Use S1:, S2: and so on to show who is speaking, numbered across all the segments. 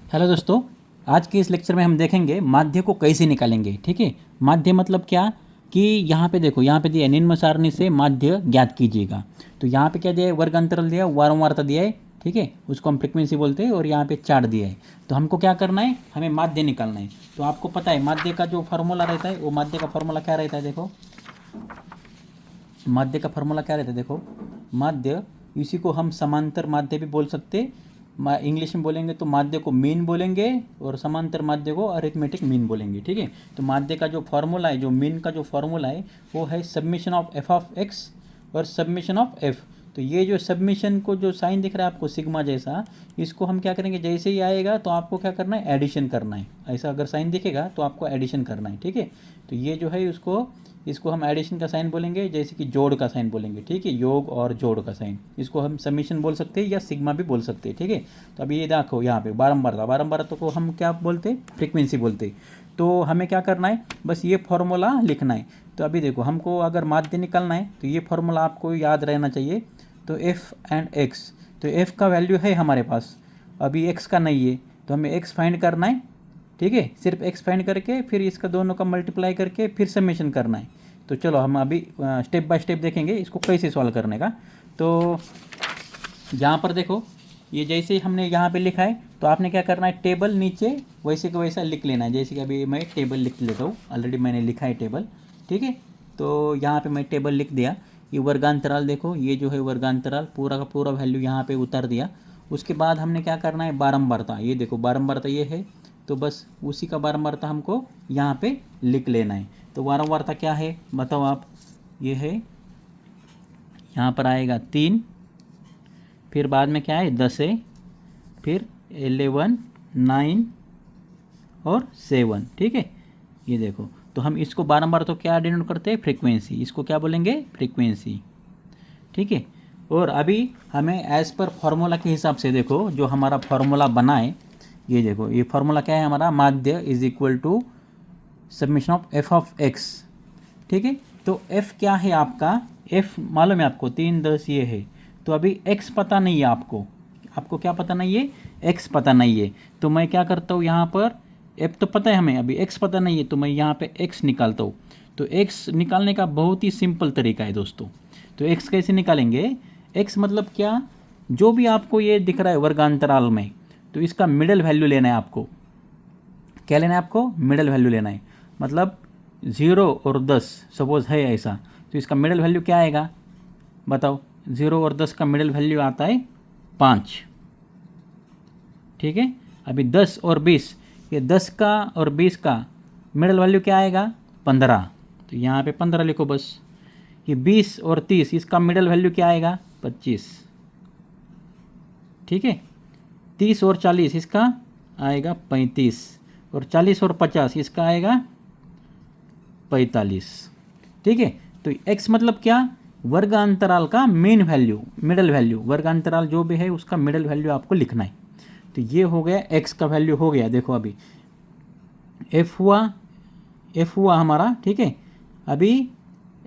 S1: Hello दोस्तों, आज के इस लेक्चर में हम देखेंगे माध्य को कैसे निकालेंगे। ठीक है, माध्य मतलब क्या कि यहाँ पे देखो, यहाँ पे दिया है निम्न सारणी से माध्य ज्ञात कीजिएगा। तो यहाँ पे क्या दिया है, वर्ग अंतराल दिया है, वारंवारता दिया है। ठीक है, उसको हम फ्रीक्वेंसी बोलते हैं और यहाँ पे चार्ट दिया है। तो हमको क्या करना है, हमें माध्य निकालना है। तो आपको पता है माध्य का जो फार्मूला रहता है, वो माध्य का फार्मूला क्या रहता है, देखो माध्य का फार्मूला क्या रहता है, देखो माध्य, इसी को हम समांतर माध्य भी बोल सकते हैं। इंग्लिश में बोलेंगे तो माध्य को मीन बोलेंगे और समांतर माध्य को अरिथमेटिक मीन बोलेंगे। ठीक है, तो माध्य का जो फार्मूला है, जो मीन का जो फार्मूला है, वो है submission of F of x और सबमिशन ऑफ एफ। तो ये जो सबमिशन को जो साइन दिख रहा है आपको सिग्मा जैसा, इसको हम क्या करेंगे, जैसे ही आएगा तो आपको क्या करना है, एडिशन करना है। ऐसा अगर साइन दिखेगा तो आपको एडिशन करना है। ठीक है, तो ये जो है इसको हम एडिशन का साइन बोलेंगे, जैसे कि जोड़ का साइन बोलेंगे। ठीक है, योग और जोड़ का साइन, इसको हम समीशन बोल सकते हैं या सिग्मा भी बोल सकते हैं। ठीक है, तो अभी ये देखो यहाँ पे बारंबारता को हम क्या बोलते हैं, फ्रीक्वेंसी बोलते हैं। तो हमें क्या करना है, बस ये फॉर्मूला लिखना है। तो अभी देखो, हमको अगर माध्य निकालना है तो ये फॉर्मूला आपको याद रहना चाहिए। तो एफ एंड एक्स, तो एफ का वैल्यू है हमारे पास, अभी एक्स का नहीं है, तो हमें एक्स फाइंड करना है। ठीक है, सिर्फ एक्स फाइंड करके फिर इसका दोनों का मल्टीप्लाई करके फिर समेशन करना है। तो चलो हम अभी स्टेप बाय स्टेप देखेंगे इसको कैसे सॉल्व करने का। तो यहाँ पर देखो, ये जैसे हमने यहाँ पे लिखा है, तो आपने क्या करना है, टेबल नीचे वैसे का वैसा लिख लेना है। जैसे कि अभी मैं टेबल लिख लेता हूँ, ऑलरेडी मैंने लिखा है टेबल। ठीक है, तो यहाँ पे मैं टेबल लिख दिया। ये वर्गांतराल देखो, ये जो है वर्गांतराल पूरा का पूरा वैल्यू यहाँ पे उतार दिया। उसके बाद हमने क्या करना है, बारंबारता, ये देखो बारंबारता ये है, तो बस उसी का बारंबारता हमको यहाँ पे लिख लेना है। तो बारंबारता क्या है बताओ आप, ये है यहाँ पर आएगा 3, फिर बाद में क्या है 10 है, फिर 11, 9 और 7। ठीक है, ये देखो, तो हम इसको बारंबार तो क्या डिनोट करते हैं, फ्रीक्वेंसी, इसको क्या बोलेंगे, फ्रीक्वेंसी। ठीक है, और अभी हमें एज पर फॉर्मूला के हिसाब से देखो, जो हमारा फॉर्मूला बना है, ये देखो, ये फॉर्मूला क्या है हमारा, माध्य is equal to summation of F of X. ठीक है, तो एफ क्या है आपका, एफ मालूम है आपको 3, 10 ये है। तो अभी एक्स पता नहीं है आपको, आपको क्या पता नहीं है, एक्स पता नहीं है। तो मैं क्या करता हूँ, यहाँ पर एफ तो पता है हमें, अभी एक्स पता नहीं है, तो मैं यहाँ पे एक्स निकालता हूँ। तो एक्स निकालने का बहुत ही सिंपल तरीका है दोस्तों। तो एक्स कैसे निकालेंगे, एक्स मतलब क्या, जो भी आपको ये दिख रहा है वर्गांतराल में, तो इसका मिडल वैल्यू लेना है आपको। क्या लेना है आपको, मिडल वैल्यू लेना है। मतलब 0 और 10 सपोज है ऐसा, तो इसका मिडल वैल्यू क्या आएगा बताओ, 0 और 10 का मिडल वैल्यू आता है 5। ठीक है, अभी 10 और 20, ये 10 का और 20 का मिडल वैल्यू क्या आएगा, 15। तो यहाँ पे 15 लिखो बस। ये 20 और 30, इसका मिडल वैल्यू क्या आएगा, 25। ठीक है, 30 और 40 इसका आएगा 35, और 40 और 50 इसका आएगा 45। ठीक है, तो x मतलब क्या, वर्गांतराल का मेन वैल्यू, मिडल वैल्यू, वर्गांतराल जो भी है उसका मिडल वैल्यू आपको लिखना है। तो ये हो गया, x का वैल्यू हो गया। देखो अभी f हुआ हमारा। ठीक है, अभी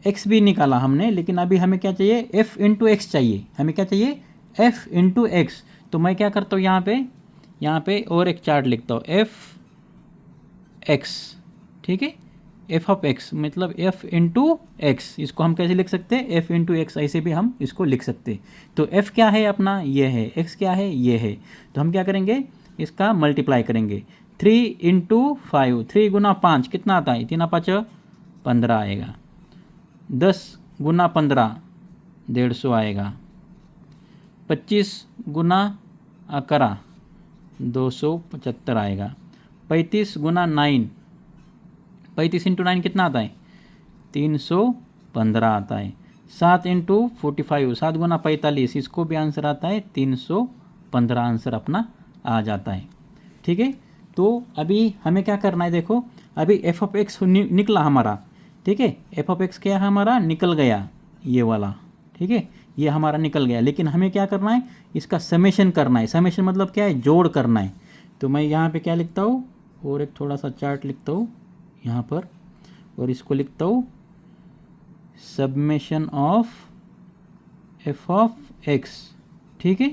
S1: x भी निकाला हमने, लेकिन अभी हमें क्या चाहिए, f इंटू एक्स चाहिए। हमें क्या चाहिए, f इंटू एक्स। तो मैं क्या करता हूँ, यहाँ पे और एक चार्ट लिखता हूँ, f x। ठीक है, एफ ऑफ एक्स मतलब एफ इंटू एक्स, इसको हम कैसे लिख सकते हैं, एफ इंटू एक्स, ऐसे भी हम इसको लिख सकते हैं। तो एफ क्या है अपना, ये है, एक्स क्या है, ये है। तो हम क्या करेंगे, इसका मल्टीप्लाई करेंगे, 3 इंटू 5, 3 गुना 5 कितना आता है, 3 5 15 आएगा। 10 गुना 15 150 आएगा। 25 गुना 11 275 आएगा। 35 गुना 9, 35 इंटू 9 कितना आता है, 315 आता है। 7 इंटू 45, 7 गुना 45, इसको भी आंसर आता है 315, आंसर अपना आ जाता है। ठीक है, तो अभी हमें क्या करना है, देखो अभी एफ ऑफ एक्स निकला हमारा। ठीक है, एफ ऑफ एक्स क्या हमारा निकल गया, ये वाला। ठीक है, ये हमारा निकल गया, लेकिन हमें क्या करना है, इसका समेशन करना है। समेशन मतलब क्या है, जोड़ करना है। तो मैं यहाँ पे क्या लिखता हूँ, और एक थोड़ा सा चार्ट लिखता हूँ यहाँ पर, और इसको लिखता हूँ summation of F of X. ठीक है,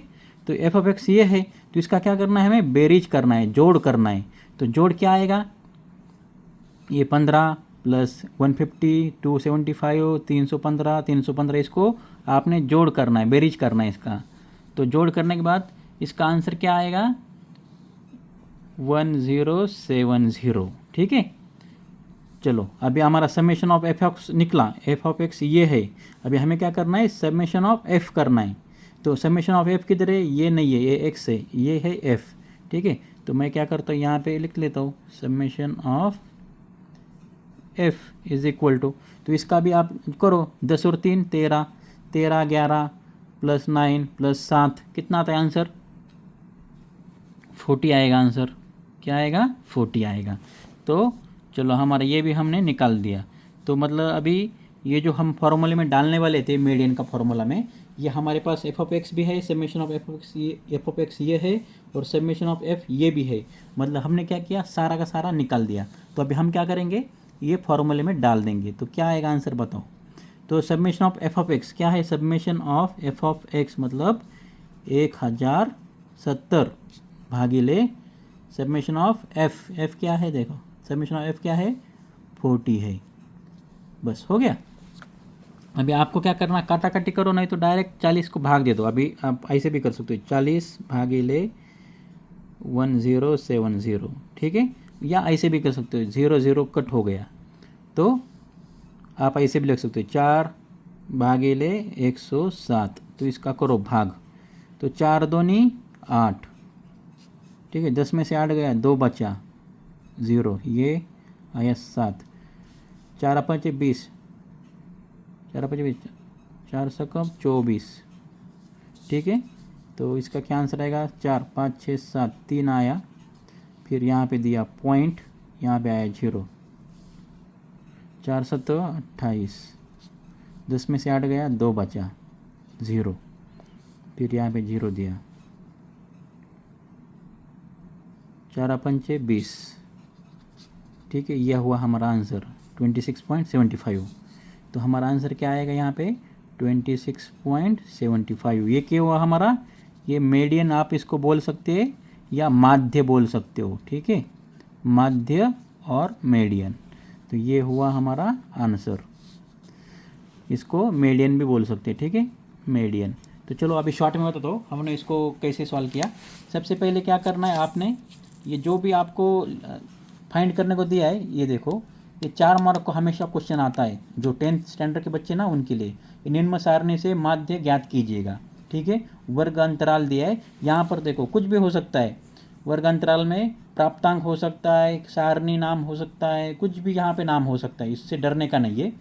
S1: तो एफ ऑफ एक्स ये है, तो इसका क्या करना है, हमें बेरीज करना है, जोड़ करना है। तो जोड़ क्या आएगा, ये 15 प्लस 150 275 315 315, इसको आपने जोड़ करना है, बेरीज करना है इसका। तो जोड़ करने के बाद इसका आंसर क्या आएगा, 1070। ठीक है, चलो अभी हमारा समेशन ऑफ एफ एक्स निकला, एफ ऑफ एक्स ये है। अभी हमें क्या करना है, समेशन ऑफ एफ करना है। तो समेशन ऑफ एफ किधर है, ये नहीं है, ये एक्स है, ये है एफ। ठीक है, तो मैं क्या करता हूँ, यहाँ पे लिख लेता हूँ summation of F is equal to, तो इसका भी आप करो, 10 और 3 13, 13 11 प्लस 9 प्लस 7 कितना आता है आंसर, 40 आएगा आंसर। क्या आएगा, 40 आएगा। तो चलो हमारा ये भी हमने निकाल दिया। तो मतलब अभी ये जो हम फॉर्मूले में डालने वाले थे मीडियन का फॉर्मूला में, ये हमारे पास एफ ऑफ एक्स भी है, summation of F of x ये है, और समेशन ऑफ एफ ये भी है। मतलब हमने क्या किया, सारा का सारा निकाल दिया। तो अभी हम क्या करेंगे, ये फॉर्मूले में डाल देंगे। तो क्या आएगा आंसर बताओ। तो summation of F of x क्या है, summation of F of x मतलब 1070 भागिले समेशन ऑफ एफ, एफ क्या है देखो, समेशन ऑफ एफ क्या है, 40 है। बस हो गया। अभी आपको क्या करना, काटा काटी करो, नहीं तो डायरेक्ट 40 को भाग दे दो। अभी आप ऐसे भी कर सकते हो, 40 भागिले 1070। ठीक है, या ऐसे भी कर सकते हो, 0 0 कट हो गया तो आप ऐसे भी लिख सकते हो, 4 भागिले 107। तो इसका करो भाग, तो 4 दूनी 8। ठीक है, 10 में से 8 गया, 2 बचा, 0, ये आया 7। 4 5 20, 4 5 20, 4 सकम 24। ठीक है, तो इसका क्या आंसर आएगा, 4 5 6 7, 3 आया, फिर यहाँ पे दिया पॉइंट, यहाँ पे आया 0, 4 7 28, 10 में से 8 गया, 2 बचा, 0, फिर यहाँ पे 0 दिया, 4 5 20। ठीक है, यह हुआ हमारा आंसर 26.75। तो हमारा आंसर क्या आएगा यहाँ पे, 26.75। ये क्या हुआ हमारा, ये मीडियन आप इसको बोल सकते हैं या माध्य बोल सकते हो। ठीक है, माध्य और मीडियन, तो ये हुआ हमारा आंसर। इसको मीडियन भी बोल सकते हैं। ठीक है, मीडियन। तो चलो अभी शॉर्ट में बता दो हमने इसको कैसे सॉल्व किया। सबसे पहले क्या करना है, आपने ये जो भी आपको फाइंड करने को दिया है, ये देखो, ये 4 मार्क को हमेशा क्वेश्चन आता है, जो 10th स्टैंडर्ड के बच्चे ना उनके लिए। निम्न सारणी से माध्य ज्ञात कीजिएगा। ठीक है, वर्ग अंतराल दिया है, यहाँ पर देखो कुछ भी हो सकता है, वर्ग अंतराल में प्राप्तांक हो सकता है, सारणी नाम हो सकता है, कुछ भी यहाँ पे नाम हो सकता है, इससे डरने का नहीं है।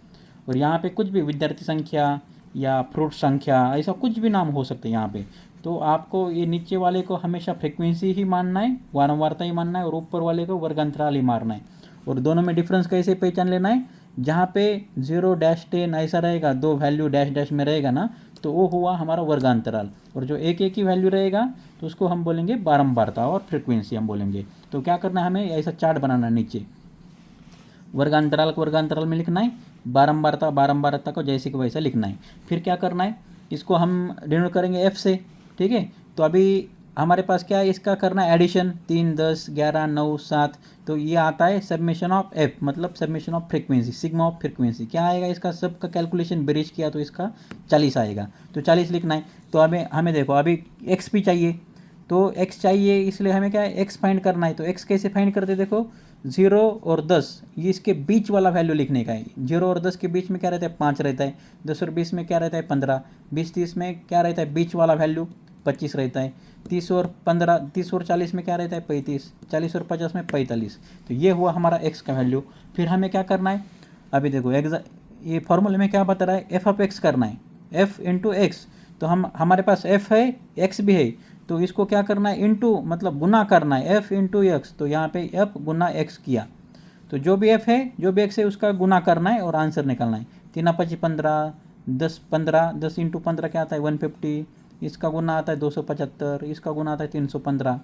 S1: और यहाँ पे कुछ भी विद्यार्थी संख्या या फ्रूट संख्या, ऐसा कुछ भी नाम हो सकता है यहाँ पे। तो आपको ये नीचे वाले को हमेशा फ्रिक्वेंसी ही मानना है, वारंवारता ही मानना है, और ऊपर वाले को वर्ग अंतराल ही मारना है। और दोनों में डिफरेंस कैसे पहचान लेना है, जहाँ पे 0-10 ऐसा रहेगा, 2 वैल्यू डैश डैश में रहेगा ना, तो वो हुआ हमारा वर्गांतराल। और जो एक एक ही वैल्यू रहेगा तो उसको हम बोलेंगे बारंबारता और फ्रिक्वेंसी हम बोलेंगे। तो क्या करना है, हमें ऐसा चार्ट बनाना है, नीचे वर्गांतराल को वर्गांतराल में लिखना है, बारंबारता बारंबारता को जैसे कि वैसा लिखना है। फिर क्या करना है, इसको हम डिनोट करेंगे एफ से। ठीक है, तो अभी हमारे पास क्या है, इसका करना है एडिशन, 3 10 11 9 7। तो ये आता है सबमिशन ऑफ एफ, मतलब submission of frequency, sigma of frequency. क्या आएगा इसका, सब का कैलकुलेशन बेरीज किया तो इसका 40 आएगा। तो 40 लिखना है। तो हमें देखो अभी एक्स भी चाहिए, तो एक्स चाहिए, इसलिए हमें क्या है, एक्स फाइंड करना है। तो एक्स कैसे फाइंड करते, देखो 0 और 10, ये इसके बीच वाला वैल्यू लिखने का है। 0 और 10 के बीच में क्या रहता है, 5 रहता है। 10 और 20 में क्या रहता है, 15। 20 30 में क्या रहता है, बीच वाला वैल्यू 25 रहता है। 30 और 40 में क्या रहता है, 35। 40 और 50 में 45। तो ये हुआ हमारा एक्स का वैल्यू। फिर हमें क्या करना है, अभी देखो ये फॉर्मूले में क्या बता रहा है, एफ ऑफ एक्स करना है, एफ इंटू एक्स। तो हमारे पास एफ है, एक्स भी है, तो इसको क्या करना है, इंटू मतलब गुना करना है, एफ इंटू एक्स। तो यहाँ पे एफ गुना एक्स किया, तो जो भी एफ है जो भी एक्स है उसका गुना करना है और आंसर निकालना है। 3 5 15, 10 15, 10 इंटू 15 क्या आता है, 150। इसका गुना आता है 275, इसका गुना आता है 315।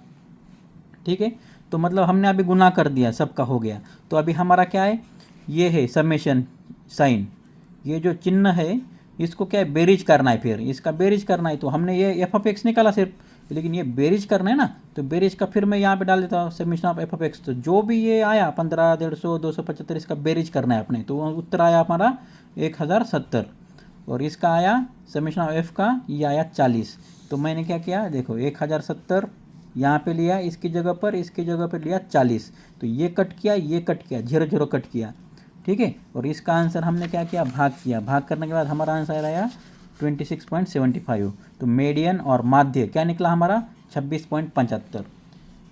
S1: ठीक है, तो मतलब हमने अभी गुना कर दिया, सबका हो गया। तो अभी हमारा क्या है, ये है समेशन साइन, ये जो चिन्ह है इसको क्या है, बेरीज करना है। फिर इसका बेरीज करना है, तो हमने ये एफ ऑफ एक्स निकाला सिर्फ, लेकिन ये बेरीज करना है ना, तो बेरीज का फिर मैं यहाँ पे डाल देता हूँ summation of F of x. तो जो भी ये आया 15, 150, 275, इसका बेरीज करना है अपने, तो उत्तर आया हमारा 1070। और इसका आया समेशन ऑफ एफ का, ये आया 40। तो मैंने क्या किया, देखो 1070 यहाँ पे लिया इसकी जगह पर, इसकी जगह पर लिया 40। तो ये कट किया, ये कट किया, 0 0 कट किया, ठीक है। और इसका आंसर हमने क्या किया, भाग किया। भाग करने के बाद हमारा आंसर आया 26.75। तो मीडियन और माध्य क्या निकला हमारा 26.75।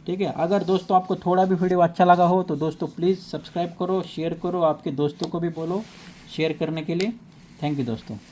S1: ठीक है। अगर दोस्तों आपको थोड़ा भी वीडियो अच्छा लगा हो तो दोस्तों प्लीज़ सब्सक्राइब करो, शेयर करो, आपके दोस्तों को भी बोलो शेयर करने के लिए। थैंक यू दोस्तों।